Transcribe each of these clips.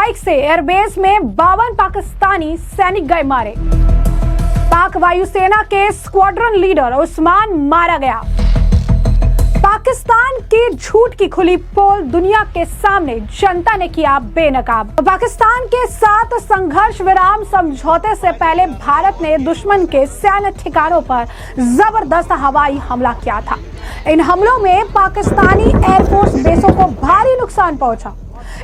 Strike से airbase में 52 पाकिस्तानी सैनिक गए मारे। पाक वायुसेना के स्क्वाड्रन लीडर उस्मान मारा गया। पाकिस्तान की झूठ की खुली पोल दुनिया के सामने जनता ने किया बेनकाब। पाकिस्तान के साथ संघर्ष विराम समझौते से पहले भारत ने दुश्मन के सैन्य ठिकानों पर जबरदस्त हवाई हमला किया था। इन हमलों में पाकिस्तानी एयरफोर्स बेसों को भारी नुकसान पहुंचा।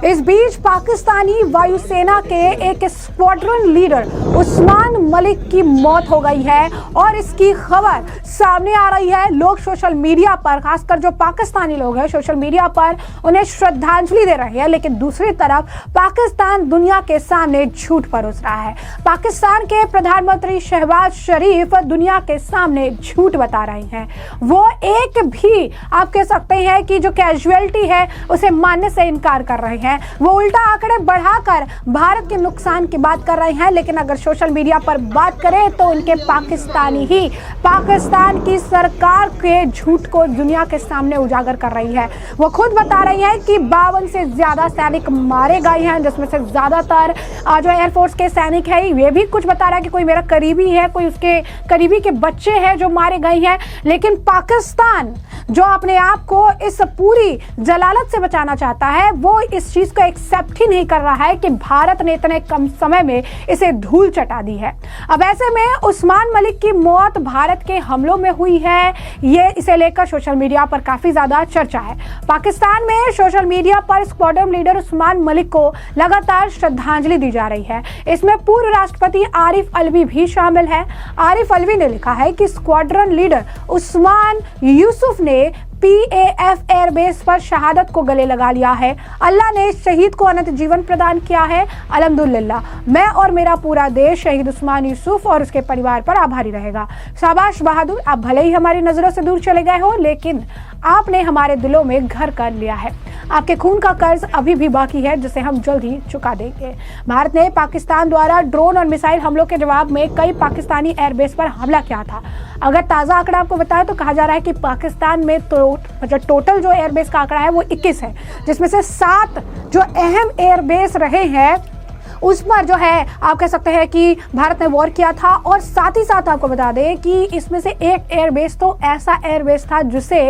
इस बीच पाकिस्तानी वायुसेना के एक स्क्वाड्रन लीडर उस्मान मलिक की मौत हो गई है और इसकी खबर सामने आ रही है। लोग सोशल मीडिया पर, खासकर जो पाकिस्तानी लोग हैं, सोशल मीडिया पर उन्हें श्रद्धांजलि दे रहे हैं, लेकिन दूसरी तरफ पाकिस्तान दुनिया के सामने झूठ परोस रहा है। पाकिस्तान के प्रधानमंत्री शहबाज शरीफ दुनिया के सामने झूठ बता रहे हैं। वो एक भी आप कह सकते हैं कि जो कैजुअलिटी है उसे मानने से इनकार कर रहे हैं। वो उल्टा आंकड़े बढ़ाकर भारत के नुकसान की बात कर रहे हैं। लेकिन अगर सोशल मीडिया पर बात करें तो उनके पाकिस्तानी ही पाकिस्तान की सरकार के झूठ को दुनिया के सामने उजागर कर रही है। वो खुद बता रही है कि 52 से ज्यादा सैनिक मारे गए हैं, जिसमें से ज्यादातर जो एयरफोर्स के सैनिक है। ये भी कुछ बता रहा है कि कोई मेरा करीबी है, कोई उसके करीबी के बच्चे हैं जो मारे गए हैं। लेकिन पाकिस्तान जो अपने आप को इस पूरी जलालत से बचाना चाहता है, वो इस चीज को एक्सेप्ट ही नहीं कर रहा है कि भारत ने इतने कम समय में इसे धूल चटा दी है। अब ऐसे में उस्मान मलिक की मौत भारत के हमलों में हुई है, ये इसे लेकर सोशल मीडिया पर काफी ज्यादा चर्चा है। पाकिस्तान में सोशल मीडिया पर स्क्वाड्रन लीडर उस्मान मलिक को लगातार श्रद्धांजलि दी जा रही है। इसमें पूर्व राष्ट्रपति आरिफ अलवी भी शामिल है। आरिफ अलवी ने लिखा है कि स्क्वाड्रन लीडर उस्मान यूसुफ ने PAF एयरबेस पर शहादत को गले लगा लिया है। अल्लाह ने शहीद को अनंत जीवन प्रदान किया है। अल्हम्दुलिल्लाह। मैं और मेरा पूरा देश शहीद उस्मान यूसुफ और उसके परिवार पर आभारी रहेगा। शाबाश बहादुर, आप भले ही हमारी नजरों से दूर चले गए हो, लेकिन आपने हमारे दिलों में घर कर लिया है। आपके खून का कर्ज अभी भी बाकी है, जिसे हम जल्द ही चुका देंगे। भारत ने पाकिस्तान द्वारा ड्रोन और मिसाइल हमलों के जवाब में कई पाकिस्तानी एयरबेस पर हमला किया था। अगर ताज़ा आंकड़ा आपको बताया तो कहा जा रहा है कि पाकिस्तान में टोटल जो एयरबेस का आंकड़ा है वो 21 है, जिसमें से 7 जो अहम एयरबेस रहे हैं उस पर जो है आप कह सकते हैं कि भारत ने वॉर किया था। और साथ ही साथ आपको बता दें कि इसमें से एक एयरबेस तो ऐसा एयरबेस था जिसे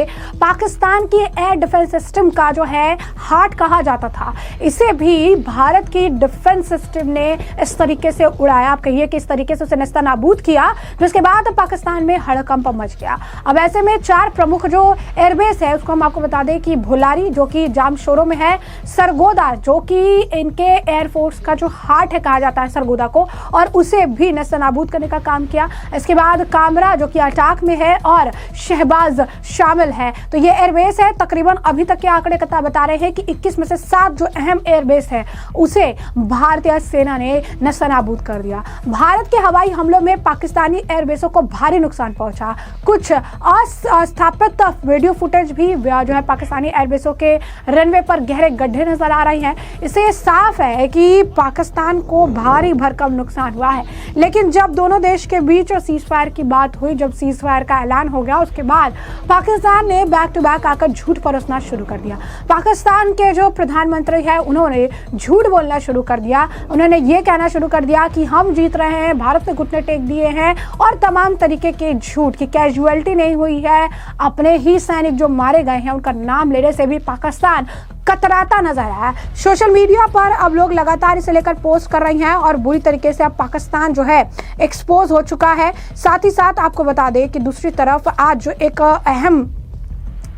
पाकिस्तान की एयर डिफेंस सिस्टम का जो है हार्ट कहा जाता था। इसे भी भारत की डिफेंस सिस्टम ने इस तरीके से उड़ाया, आप कहिए कि इस तरीके से उसे नेस्तनाबूद किया, जिसके बाद पाकिस्तान में हड़कंप मच गया। अब ऐसे में 4 प्रमुख जो एयरबेस है उसको हम आपको बता दें कि भुलारी जो कि जामशोरों में है, सरगोदा जो कि इनके एयरफोर्स का जो हार्ट है कहा जाता है सरगोदा को, और उसे भी नेस्तनाबूद करने का काम किया। इसके बाद कामरा जो कि अटाक में है और शहबाज शामिल है। तो ये एयरबेस है। तकरीबन अभी तक के आंकड़े बता रहे हैं कि 21 में से 7 जो अहम एयरबेस है उसे भारतीय सेना ने नेस्तनाबूद कर दिया। भारत के हवाई हमलों में पाकिस्तानी एयरबेसों को भारी नुकसान पहुंचा। कुछ अस्थापित वीडियो फुटेज भी जो है पाकिस्तानी एयरबेसों के रनवे पर गहरे गड्ढे नजर आ रही हैं। इससे साफ है कि पाकिस्तान को भारी भरकम नुकसान हुआ है। लेकिन जब दोनों देश के बीच सीज फायर की बात हुई, जब सीज फायर का ऐलान हो गया, उसके बाद पाकिस्तान ने बैक टू बैक आकर झूठ परोसना शुरू कर दिया। पाकिस्तान के जो प्रधानमंत्री है उन्होंने झूठ बोलना शुरू कर दिया। उन्होंने ये कहना शुरू कर दिया कि हम जीत रहे हैं, भारत ने घुटने टेक दिए हैं, और तमाम तरीके के झूठ की कैजुअलिटी नहीं हुई है। अपने ही सैनिक जो मारे गए हैं उनका नाम लेने से भी पाकिस्तान कतराता नजर आया। सोशल मीडिया पर अब लोग लगातार इसे लेकर पोस्ट कर रही हैं और बुरी तरीके से अब पाकिस्तान जो है एक्सपोज हो चुका है। साथ ही साथ आपको बता दें कि दूसरी तरफ आज जो एक अहम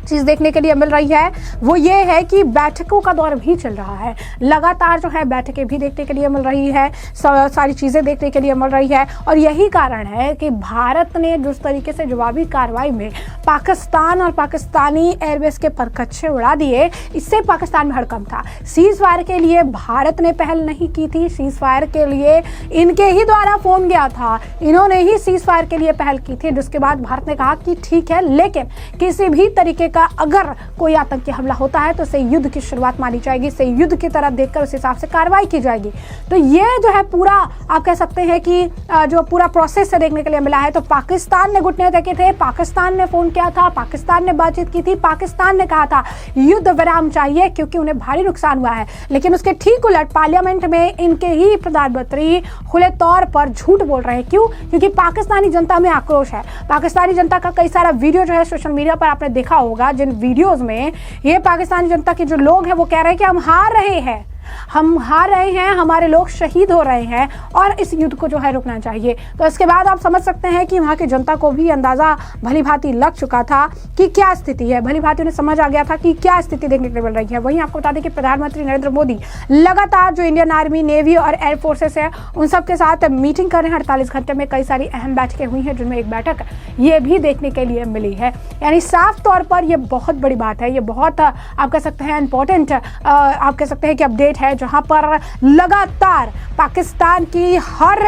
चीज देखने के लिए मिल रही है वो ये है कि बैठकों का दौर भी चल रहा है। लगातार जो है बैठकें भी देखने के लिए मिल रही है, सारी चीजें देखने के लिए मिल रही है। और यही कारण है कि भारत ने जिस तरीके से जवाबी कार्रवाई में पाकिस्तान और पाकिस्तानी एयरबेस के परखच्चे उड़ा दिए, इससे पाकिस्तान में हड़कंप था। सीज फायर के लिए भारत ने पहल नहीं की थी, सीज फायर के लिए इनके ही द्वारा फोन गया था, इन्होंने ही सीज फायर के लिए पहल की थी। जिसके बाद भारत ने कहा कि ठीक है, लेकिन किसी भी तरीके का अगर कोई आतंकी हमला होता है तो इसे युद्ध की शुरुआत मानी जाएगी, इसे युद्ध की तरह देखकर उस हिसाब से कार्रवाई की जाएगी। तो ये जो है पूरा आप कह सकते हैं कि जो पूरा प्रोसेस से देखने के लिए मिला है। तो पाकिस्तान ने घुटने टेके थे, पाकिस्तान ने फोन किया था, पाकिस्तान ने बातचीत की थी, पाकिस्तान ने कहा था युद्ध विराम चाहिए क्योंकि उन्हें भारी नुकसान हुआ है। लेकिन उसके ठीक उलट पार्लियामेंट में इनके ही प्रधानमंत्री खुले तौर पर झूठ बोल रहे हैं। क्यों? क्योंकि पाकिस्तानी जनता में आक्रोश है। पाकिस्तानी जनता का कई सारा वीडियो जो है सोशल मीडिया पर आपने देखा होगा, जिन वीडियोस में ये पाकिस्तानी जनता के जो लोग हैं वो कह रहे हैं कि हम हार रहे हैं, हम हार रहे हैं, हमारे लोग शहीद हो रहे हैं और इस युद्ध को जो है रुकना चाहिए। तो इसके बाद आप समझ सकते हैं कि वहां की जनता को भी अंदाजा भली भांति लग चुका था कि क्या स्थिति है, भली भांति उन्हें समझ आ गया था कि क्या स्थिति देखने को मिल रही है। वहीं आपको बता दें कि प्रधानमंत्री नरेंद्र मोदी लगातार जो इंडियन आर्मी, नेवी और एयर फोर्सेस है उन सबके साथ मीटिंग कर रहे हैं। 48 घंटे में कई सारी अहम बैठकें हुई हैं, जिनमें एक बैठक ये भी देखने के लिए मिली है। यानी साफ तौर पर यह बहुत बड़ी बात है, ये बहुत आप कह सकते हैं इंपॉर्टेंट आप कह सकते हैं कि अपडेट है, जहां पर लगातार पाकिस्तान की हर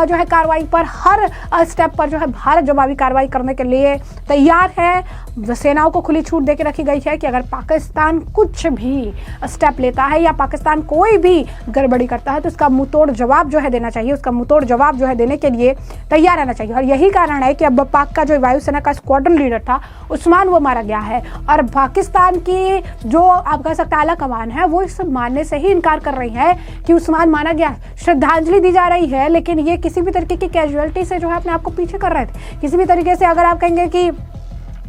जो है कार्रवाई पर, हर स्टेप पर जो है भारत जवाबी कार्रवाई करने के लिए तैयार है। सेनाओं को खुली छूट देकर रखी गई है कि अगर पाकिस्तान कुछ भी स्टेप लेता है या पाकिस्तान कोई भी गड़बड़ी करता है तो उसका मुंहतोड़ जवाब जो है देना चाहिए, उसका मुंहतोड़ जवाब जो है देने के लिए तैयार रहना चाहिए। और यही कारण है कि अब पाक का जो वायुसेना का स्क्वाड्रन लीडर था उस्मान, वो मारा गया है। और पाकिस्तान की जो आप कह सकते आला कमान है वो इस मानने से ही इनकार कर रही है कि उस्मान माना गया। श्रद्धांजलि दी जा रही है, लेकिन ये किसी भी तरीके की कैजुअलिटी से जो है अपने आप को पीछे कर रहे थे। किसी भी तरीके से अगर आप कहेंगे कि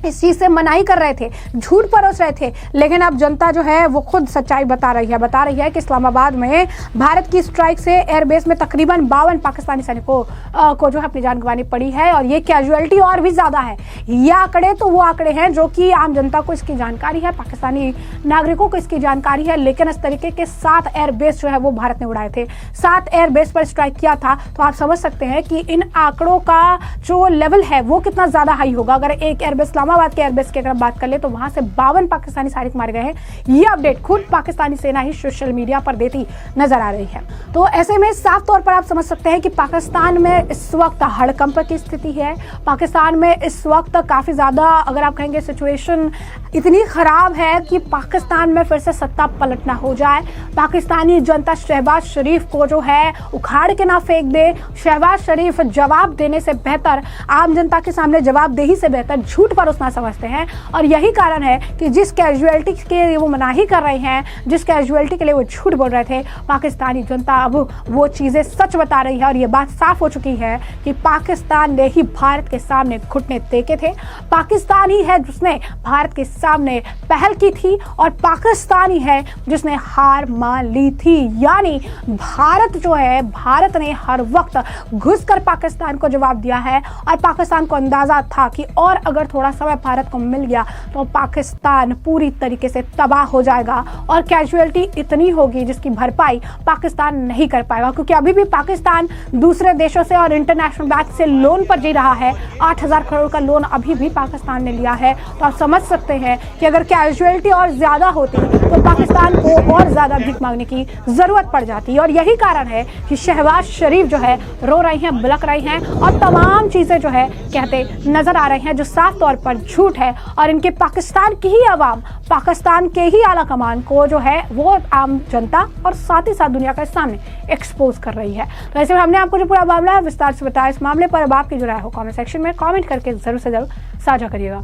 इस चीज से मनाही कर रहे थे, झूठ परोस रहे थे, लेकिन अब जनता जो है वो खुद सच्चाई बता रही है कि इस्लामाबाद में भारत की स्ट्राइक से एयरबेस में तकरीबन 52 पाकिस्तानी सैनिकों को जो है अपनी जान गंवानी पड़ी है। और ये कैजुअलिटी और भी ज्यादा है। ये आंकड़े तो वो आंकड़े हैं जो कि आम जनता को इसकी जानकारी है, पाकिस्तानी नागरिकों को इसकी जानकारी है, लेकिन इस तरीके के 7 एयरबेस जो है वो भारत ने उड़ाए थे, 7 एयरबेस पर स्ट्राइक किया था। तो आप समझ सकते हैं कि इन आंकड़ों का जो लेवल है वो कितना ज्यादा हाई होगा। अगर एक एयरबेस इस्लामाबाद के एयरबेस की अगर बात कर ले तो वहां से 52 पाकिस्तानी सैनिक मारे गए हैं। ये अपडेट खुद पाकिस्तानी सेना ही सोशल मीडिया पर देती नजर आ रही है। तो ऐसे में साफ तौर पर आप समझ सकते हैं कि पाकिस्तान में इस वक्त हड़कंप की स्थिति है। पाकिस्तान में इस वक्त काफी ज्यादा अगर आप कहेंगे सिचुएशन इतनी खराब है कि पाकिस्तान में फिर से सत्ता पलटना हो जाए। पाकिस्तानी जनता शहबाज शरीफ को जो है उखाड़ के ना फेंक दे। शहबाज शरीफ जवाब देने से बेहतर, आम जनता के सामने जवाबदेही से बेहतर झूठ परोसना समझते हैं। और यही कारण है कि जिस कैजुअलिटी के लिए वो मनाही कर रहे हैं, जिस कैजुअलिटी के लिए वो झूठ बोल रहे थे, पाकिस्तानी जनता अब वो चीजें सच बता रही है। और ये बात साफ हो चुकी है कि पाकिस्तान ने ही भारत के सामने घुटने टेके थे। पाकिस्तान ही है जिसने भारत के सामने पहल की थी और पाकिस्तान ही है जिसने हार मान ली थी। यानी भारत जो है, भारत ने हर वक्त घुसकर पाकिस्तान को जवाब दिया है और पाकिस्तान को अंदाजा था कि और अगर थोड़ा समय भारत को मिल गया तो पाकिस्तान पूरी तरीके से तबाह हो जाएगा और कैजुअलिटी इतनी होगी जिसकी भरपाई पाकिस्तान नहीं कर पाएगा। क्योंकि अभी भी पाकिस्तान दूसरे देशों से और इंटरनेशनल बैंक से लोन पर जी रहा है। 8,000 करोड़ का लोन अभी भी पाकिस्तान ने लिया है। तो आप समझ सकते हैं कि अगर कैजुअलिटी और ज्यादा होती तो पाकिस्तान को और ज्यादा भीख मांगने की जरूरत पड़ जाती। और यही कारण है कि शहबाज शरीफ जो है रो रही हैं, बुलक रही हैं और तमाम चीजें जो है कहते नजर आ रहे हैं, जो साफ तौर पर झूठ है। और इनके पाकिस्तान की ही आवाम, पाकिस्तान के ही आला कमान को जो है वो आम जनता और साथ ही साथ दुनिया के सामने एक्सपोज कर रही है। तो ऐसे में हमने आपको जो पूरा मामला है विस्तार से बताया। इस मामले पर अब आपकी जो राय हो कमेंट सेक्शन में कमेंट करके जरूर से जरूर साझा करिएगा।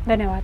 धन्यवाद।